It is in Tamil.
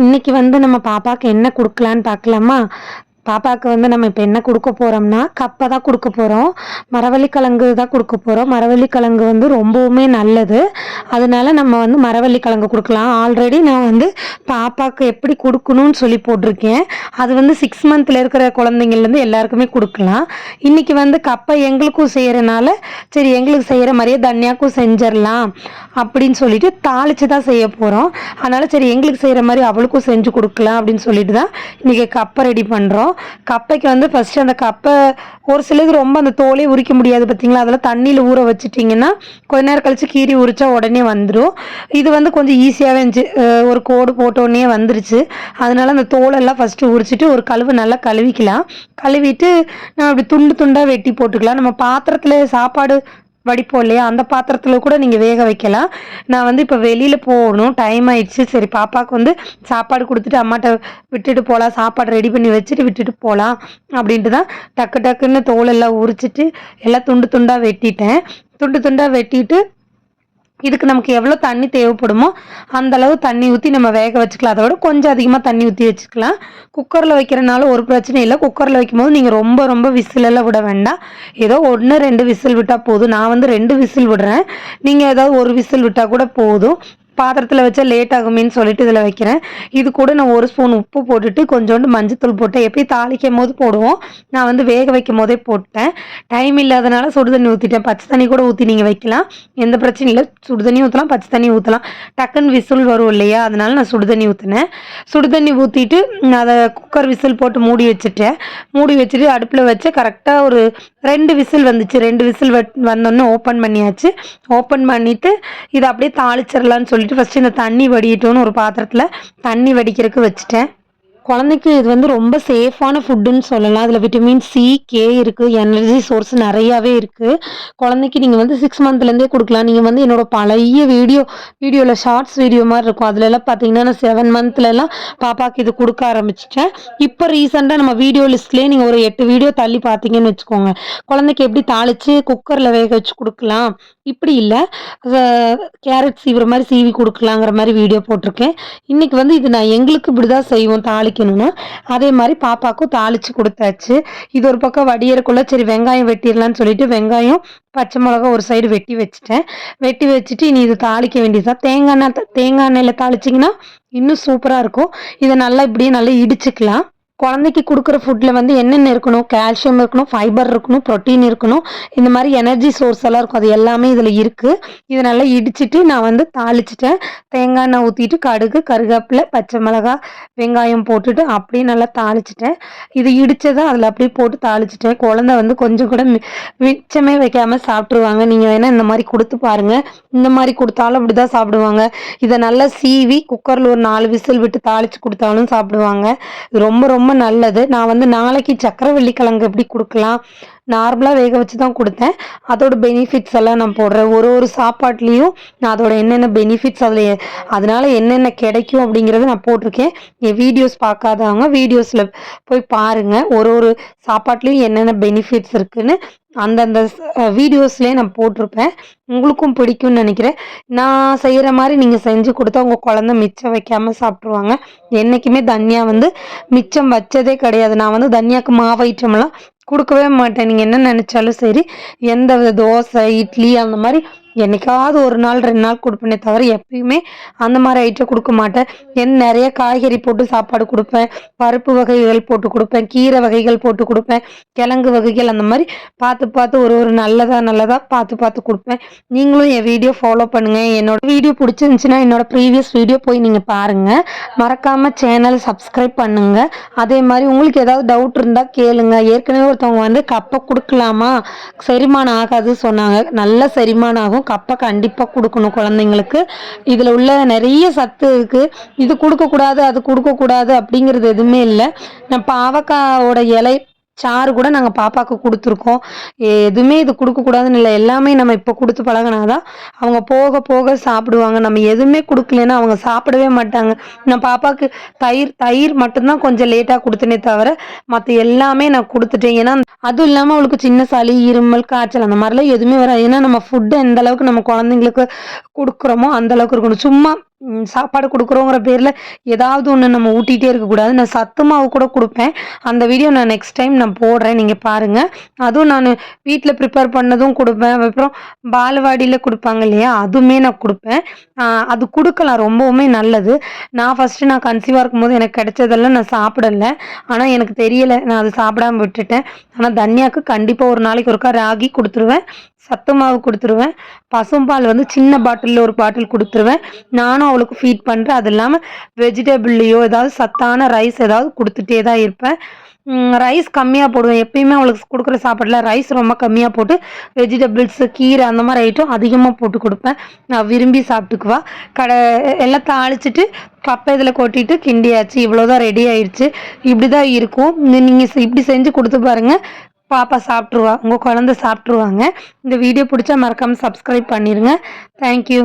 இன்னைக்கு நம்ம பாப்பாக்கு என்ன குடுக்கலான்னு பார்க்கலாமா? பாப்பாக்கு நம்ம இப்ப என்ன குடுக்க போறோம்னா, கப்ப தான் குடுக்க போறோம். மரவள்ளிக்கிழங்கு தான் குடுக்க போறோம். மரவள்ளிக்கிழங்கு ரொம்பவுமே நல்லது. அதனால நம்ம மரவள்ளிக்கிழங்கு குடுக்கலாம். ஆல்ரெடி நான் பாப்பாக்கு எப்படி குடுக்கணும்னு சொல்லி போட்டிருக்கேன். அது 6 மந்த்ல இருக்கிற குழந்தைங்கள்லேருந்து எல்லாருக்குமே குடுக்கலாம். இன்னைக்கு கப்ப எங்களுக்கும் செய்யறனால, சரி எங்களுக்கு செய்யற மாதிரியே தன்யாக்கும் செஞ்சிடலாம் அப்படின்னு சொல்லிட்டு தாளிச்சு தான் செய்ய போறோம். அதனால சரி எங்களுக்கு செய்யற மாதிரி அவளுக்கும் செஞ்சு கொடுக்கலாம் அப்படின்னு சொல்லிட்டு தான் இன்னைக்கு கப்பை ரெடி பண்றோம். கப்பைக்கு ஃபர்ஸ்ட் அந்த கப்பை ஒரு சிலது ரொம்ப அந்த தோலே உரிக்க முடியாது பார்த்தீங்களா, அதெல்லாம் தண்ணியில் ஊற வச்சுட்டிங்கன்னா கொஞ்ச நேரம் கழிச்சு கீரி உரிச்சா உடனே வந்துடும். இது கொஞ்சம் ஈஸியாகவே இருந்துச்சு. ஒரு கோடு போட்டோடனே வந்துருச்சு. அதனால அந்த தோலெல்லாம் ஃபஸ்ட்டு உரிச்சிட்டு ஒரு கழுவு நல்லா கழுவிக்கலாம். கழுவிட்டு நம்ம அப்படி துண்டு துண்டாக வெட்டி போட்டுக்கலாம். நம்ம பாத்திரத்தில் சாப்பாடு வடிப்போம் இல்லையா, அந்த பாத்திரத்தில் கூட நீங்கள் வேக வைக்கலாம். நான் இப்போ வெளியில் போகணும், டைம் ஆயிடுச்சு. சரி பாப்பாவுக்கு சாப்பாடு கொடுத்துட்டு அம்மாட்ட விட்டுட்டு போகலாம், சாப்பாடு ரெடி பண்ணி வச்சுட்டு விட்டுட்டு போகலாம் அப்படின்ட்டு தான் டக்கு டக்குன்னு தோலெல்லாம் உரிச்சிட்டு எல்லாம் துண்டு துண்டாக வெட்டிட்டேன். துண்டு துண்டாக வெட்டிட்டு இதுக்கு நமக்கு எவ்வளோ தண்ணி தேவைப்படுமோ அந்த அளவு தண்ணி ஊற்றி நம்ம வேக வச்சுக்கலாம். அதோட கொஞ்சம் அதிகமாக தண்ணி ஊற்றி வச்சுக்கலாம். குக்கரில் வைக்கிறனால ஒரு பிரச்சனை இல்லை. குக்கரில் வைக்கும்போது நீங்கள் ரொம்ப ரொம்ப விசிலெல்லாம் விட வேண்டாம். ஏதோ 1 2 விசில் விட்டால் போதும். நான் 2 விசில் விடுறேன். நீங்கள் ஏதாவது ஒரு விசில் விட்டால் கூட போதும். பாத்திரத்தில் வச்சா லேட் ஆகுமேன்னு சொல்லிட்டு இதில் வைக்கிறேன். இது கூட நான் 1 ஸ்பூன் உப்பு போட்டுட்டு கொஞ்சோண்டு மஞ்சத்தூள் போட்டேன். எப்படி தாளிக்கும் போது போடுவோம், நான் வேக வைக்கும் போதே போட்டேன். டைம் இல்லாதனால சுடு தண்ணி ஊற்றிட்டேன். பச்சை தண்ணி கூட ஊற்றி நீங்கள் வைக்கலாம், எந்த பிரச்சனையும் இல்லை. சுடு தண்ணி ஊற்றலாம், பச்சை தண்ணி ஊற்றலாம். டக்குன்னு விசில் வரும் இல்லையா, அதனால நான் சுடு தண்ணி ஊற்றினேன். சுடு தண்ணி ஊற்றிட்டு அதை குக்கர் விசில் போட்டு மூடி வச்சுட்டேன். மூடி வச்சுட்டு அடுப்பில் வச்சு கரெக்டாக ஒரு 2 விசில் வந்துச்சு. 2 விசில் வந்தோடனே ஓப்பன் பண்ணியாச்சு. ஓப்பன் பண்ணிவிட்டு இதை அப்படியே தாளிச்சிடலான்னு சொல்லிட்டு ஃபஸ்ட்டு இந்த தண்ணி வடியட்டும்னு ஒரு பாத்திரத்தில் தண்ணி வடிக்கிறதுக்கு வச்சுட்டேன். குழந்தைக்கு இது ரொம்ப சேஃபான ஃபுட்டுன்னு சொல்லலாம். அதில் விட்டமின் சி, கே இருக்குது, எனர்ஜி சோர்ஸ் நிறையாவே இருக்குது. குழந்தைக்கு நீங்கள் 6 மந்த்லேருந்தே கொடுக்கலாம். நீங்கள் என்னோட பழைய வீடியோவில் ஷார்ட்ஸ் வீடியோ மாதிரி இருக்கும். அதிலெல்லாம் பார்த்தீங்கன்னா நான் 7 மந்த்லலாம் பாப்பாவுக்கு இது கொடுக்க ஆரம்பிச்சிட்டேன். இப்போ ரீசெண்டாக நம்ம வீடியோ லிஸ்ட்லேயே நீங்கள் ஒரு 8 வீடியோ தள்ளி பார்த்தீங்கன்னு வச்சுக்கோங்க, குழந்தைக்கு எப்படி தாளித்து குக்கரில் வேக வச்சு கொடுக்கலாம், இப்படி இல்லை கேரட் சீவுற மாதிரி சீவி கொடுக்கலாங்கிற மாதிரி வீடியோ போட்டிருக்கேன். இன்றைக்கி இது நான் எங்களுக்கு இப்படி தான் செய்வோம் தாளிக்கணும்னா, அதே மாதிரி பாப்பாவுக்கும் தாளித்து கொடுத்தாச்சு. இது ஒரு பக்கம் வடியறக்குள்ள சரி வெங்காயம் வெட்டிடலான்னு சொல்லிட்டு வெங்காயம் பச்சை மிளகா ஒரு சைடு வெட்டி வச்சுட்டேன். வெட்டி வச்சுட்டு இனி இது தாளிக்க வேண்டியதுதான். தேங்காய் எண்ணெயில் தாளிச்சிங்கன்னா இன்னும் சூப்பராக இருக்கும். இதை நல்லா இப்படியே நல்லா இடிச்சுக்கலாம். குழந்தைக்கு கொடுக்குற ஃபுட்டில் என்னென்ன இருக்கணும், கால்சியம் இருக்கணும், ஃபைபர் இருக்கணும், ப்ரோட்டீன் இருக்கணும், இந்த மாதிரி எனர்ஜி சோர்ஸ் எல்லாம் இருக்கும். அது எல்லாமே இதில் இருக்குது. இதை நல்லா இடிச்சிட்டு நான் தாளிச்சிட்டேன். தேங்காய் எண்ணெய் ஊற்றிட்டு கடுகு, கருவேப்பிலை, பச்சை மிளகா, வெங்காயம் போட்டுட்டு அப்படியே நல்லா தாளிச்சிட்டேன். இது இடித்ததை அதில் அப்படியே போட்டு தாளிச்சிட்டேன். குழந்தை கொஞ்சம் கூட மிச்சமே வைக்காமல் சாப்பிட்ருவாங்க. நீங்கள் வேணால் இந்த மாதிரி கொடுத்து பாருங்கள். இந்த மாதிரி கொடுத்தாலும் அப்படி தான் சாப்பிடுவாங்க. இதை நல்லா சீவி குக்கரில் ஒரு 4 விசில் விட்டு தாளித்து கொடுத்தாலும் சாப்பிடுவாங்க. இது ரொம்ப ரொம்ப நல்லது. நான் நாளைக்கு சக்கரவள்ளி கிழங்கு எப்படி கொடுக்கலாம், நார்மலாக வேக வச்சு தான் கொடுத்தேன். அதோட பெனிஃபிட்ஸ் எல்லாம் நான் போடுறேன். ஒரு சாப்பாட்லேயும் நான் அதோட என்னென்ன பெனிஃபிட்ஸ் அதனால என்னென்ன கிடைக்கும் அப்படிங்கிறத நான் போட்டிருக்கேன். என் வீடியோஸ் பார்க்காதவங்க வீடியோஸில் போய் பாருங்கள். ஒரு சாப்பாட்லேயும் என்னென்ன பெனிஃபிட்ஸ் இருக்குன்னு அந்தந்த வீடியோஸ்லேயே நான் போட்டிருப்பேன். உங்களுக்கும் பிடிக்கும்னு நினைக்கிறேன். நான் செய்கிற மாதிரி நீங்கள் செஞ்சு கொடுத்தா உங்கள் குழந்தை மிச்சம் வைக்காமல் சாப்பிட்ருவாங்க. என்றைக்குமே தனியா மிச்சம் வச்சதே கிடையாது. நான் தனியாக்கு மாவு ஐட்டம்லாம் கொடுக்கவே மாட்டேன். நீங்கள் என்ன நினச்சாலும் சரி, எந்த தோசை, இட்லி அந்த மாதிரி என்னைக்காவது ஒரு நாள் 2 நாள் கொடுப்பேனே தவிர எப்பயுமே அந்த மாதிரி ஐட்டம் கொடுக்க மாட்டேன். நிறைய காய்கறி போட்டு சாப்பாடு கொடுப்பேன், பருப்பு வகைகள் போட்டு கொடுப்பேன், கீரை வகைகள் போட்டு கொடுப்பேன், கிழங்கு வகைகள், அந்த மாதிரி பார்த்து ஒரு நல்லதாக பார்த்து கொடுப்பேன். நீங்களும் என் வீடியோ ஃபாலோ பண்ணுங்கள். என்னோட வீடியோ பிடிச்சிருந்துச்சுன்னா என்னோட ப்ரீவியஸ் வீடியோ போய் நீங்கள் பாருங்கள். மறக்காமல் சேனல் சப்ஸ்கிரைப் பண்ணுங்கள். அதே மாதிரி உங்களுக்கு ஏதாவது டவுட் இருந்தால் கேளுங்க. ஏற்கனவே ஒருத்தவங்க கப்பை கொடுக்கலாமா, செரிமானம் ஆகாது சொன்னாங்க. நல்ல செரிமானம் ஆகும். கப்பை கண்டிப்பாக கொடுக்கணும் குழந்தைங்களுக்கு. இதில் உள்ள நிறைய சத்து இருக்குது. இது கொடுக்கக்கூடாது அது கொடுக்கக்கூடாது அப்படிங்கிறது எதுவுமே இல்லை. நான் பாவக்காயோட இலை சாறு கூட நாங்கள் பாப்பாவுக்கு கொடுத்துருக்கோம். எதுவுமே இது கொடுக்கக்கூடாதுன்னு இல்லை. எல்லாமே நம்ம இப்போ கொடுத்து பழகினாதான் அவங்க போக போக சாப்பிடுவாங்க. நம்ம எதுவுமே கொடுக்கலன்னா அவங்க சாப்பிடவே மாட்டாங்க. நான் பாப்பாவுக்கு தயிர் மட்டும்தான் கொஞ்சம் லேட்டாக கொடுத்தனே தவிர மற்ற எல்லாமே நான் கொடுத்துட்டேன். ஏன்னா அதுவும் இல்லாமல் அவளுக்கு சின்ன சளி, இருமல், காய்ச்சல் அந்த மாதிரிலாம் எதுவுமே வராது. ஏன்னா நம்ம ஃபுட்டு எந்த அளவுக்கு நம்ம குழந்தைங்களுக்கு கொடுக்குறோமோ அந்த அளவுக்கு இருக்கணும். சும்மா சாப்பாடு கொடுக்குறோங்கிற பேரில் ஏதாவது ஒன்று நம்ம ஊட்டிகிட்டே இருக்கக்கூடாது. நான் சத்து மாவு கூட கொடுப்பேன். அந்த வீடியோ நான் நெக்ஸ்ட் டைம் நான் போடுறேன், நீங்கள் பாருங்கள். அதுவும் நான் வீட்டில் ப்ரிப்பேர் பண்ணதும் கொடுப்பேன். அப்புறம் பால்வாடியில் கொடுப்பாங்க இல்லையா, அதுவுமே நான் கொடுப்பேன். அது கொடுக்கலாம், ரொம்பவுமே நல்லது. நான் ஃபஸ்ட்டு நான் கன்சீவாக இருக்கும்போது எனக்கு கிடைச்சதெல்லாம் நான் சாப்பிடல. ஆனால் எனக்கு தெரியலை, நான் அது சாப்பிடாம விட்டுட்டேன். ஆனால் தன்யாவுக்கு கண்டிப்பாக ஒரு நாளைக்கு ஒருக்கா ராகி கொடுத்துருவேன், சத்து மாவு கொடுத்துருவேன், பசும்பால் வந்து சின்ன பாட்டிலில் ஒரு பாட்டில் கொடுத்துருவேன். நானும் அவளுக்கு ஃபீட் பண்ணுறேன். அது இல்லாமல் வெஜிடபிள்லேயோ ஏதாவது சத்தான ரைஸ் ஏதாவது கொடுத்துட்டே தான் இருப்பேன். ரைஸ் கம்மியாக போடுவேன். எப்பயுமே அவளுக்கு கொடுக்குற சாப்பாட்டில் ரைஸ் ரொம்ப கம்மியாக போட்டு வெஜிடபிள்ஸு, கீரை அந்த மாதிரி ஐட்டம் அதிகமாக போட்டு கொடுப்பேன். நான் விரும்பி சாப்பிட்டுக்குவா. எல்லாம் தாளிச்சிட்டு கப்பை இதில் கொட்டிட்டு கிண்டியாச்சு. இவ்வளோதான், ரெடி ஆயிடுச்சு. இப்படி தான் இருக்கும். நீங்கள் இப்படி செஞ்சு கொடுத்து பாருங்கள், பாப்பா சாப்பிட்ருவா, உங்கள் குழந்தை சாப்பிட்ருவாங்க. இந்த வீடியோ பிடிச்சா மறக்காமல் சப்ஸ்கிரைப் பண்ணிடுங்க. தேங்க்யூ.